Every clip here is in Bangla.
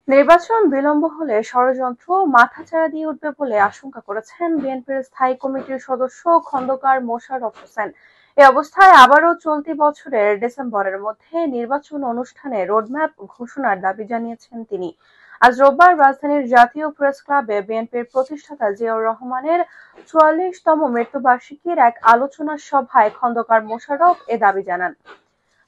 নির্বাচন বিলম্ব হলে ষড়যন্ত্র মাথাচাড়া দিয়ে উঠবে বলে আশঙ্কা করেছেন বিএনপির স্থায়ী কমিটির সদস্য খন্দকার মোশাররফ হোসেন। এ অবস্থায় আবারও চলতি বছরের ডিসেম্বরের মধ্যে নির্বাচন অনুষ্ঠানে রোডম্যাপ ঘোষণার দাবি জানিয়েছেন তিনি। আজ রোববার রাজধানীর জাতীয় প্রেস ক্লাবে বিএনপির প্রতিষ্ঠাতা জিয়াউর রহমানের ৪৪তম মৃত্যুবার্ষিকীর এক আলোচনা সভায় খন্দকার মোশাররফ এ দাবি জানান।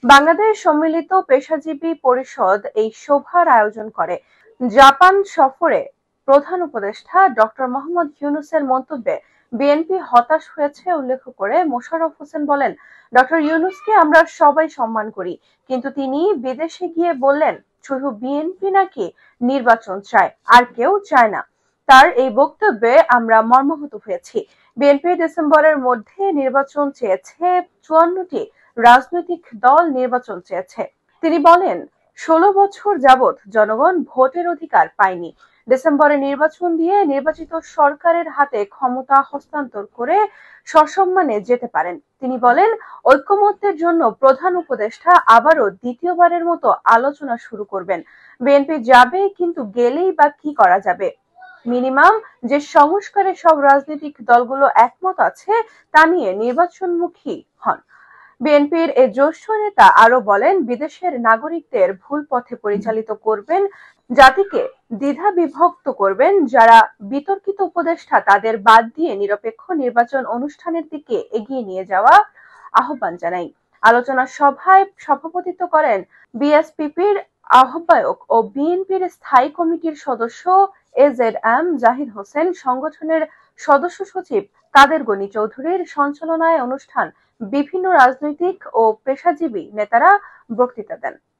বাংলাদেশ সম্মিলিত পেশাজীবী পরিষদ এই সভার আয়োজন করে। জাপান সফরে প্রধান উপদেষ্টা ডক্টর মোহাম্মদ ইউনূসের মন্তব্যে বিএনপি হতাশ হয়েছে উল্লেখ করে মোশাররফ হোসেন বলেন, ডক্টর ইউনূসকে আমরা সবাই সম্মান করি, কিন্তু তিনি বিদেশে গিয়ে বললেন শুধু বিএনপি নাকি নির্বাচন চায়, আর কেউ চায় না। তার এই বক্তব্যে আমরা মর্মাহত হয়েছি। বিএনপি ডিসেম্বরের মধ্যে নির্বাচন চেয়েছে, ৫৪টি রাজনৈতিক দল নির্বাচন চেয়েছে। তিনি বলেন, ১৬ বছর যাবৎ জনগণ ভোটের অধিকার পায়নি। ডিসেম্বরে নির্বাচন দিয়ে নির্বাচিত সরকারের হাতে ক্ষমতা হস্তান্তর করে সসম্মানে যেতে পারেন। তিনি বলেন, ঐকমত্যের জন্য প্রধান উপদেষ্টা আবারও দ্বিতীয়বারের মতো আলোচনা শুরু করবেন। বিএনপি যাবে, কিন্তু গেলেই বা কি করা যাবে? মিনিমাম যে সংস্কারে সব রাজনৈতিক দলগুলো একমত আছে তা নিয়ে নির্বাচনমুখী হন। বিএনপির এই জ্যেষ্ঠ নেতা আরো বলেন, বিদেশের নাগরিকদের ভুল পথে পরিচালিত করবেন, জাতিকে দ্বিধা বিভক্ত করবেন। যারা বিতর্কিত উপদেষ্টা তাদের বাদ দিয়ে নিরপেক্ষ নির্বাচন অনুষ্ঠানের দিকে এগিয়ে নিয়ে যাওয়া আহ্বান জানাই। আলোচনা সভায় সভাপতিত্ব করেন বিএসপিপির আহ্বায়ক ও বিএনপির স্থায়ী কমিটির সদস্য এজেড.এম জাহিদ হোসেন। সংগঠনের সদস্য সচিব কাদের গনি চৌধুরীর সঞ্চালনায় অনুষ্ঠান বিভিন্ন রাজনৈতিক ও পেশাজীবী নেতারা বক্তৃতা দেন।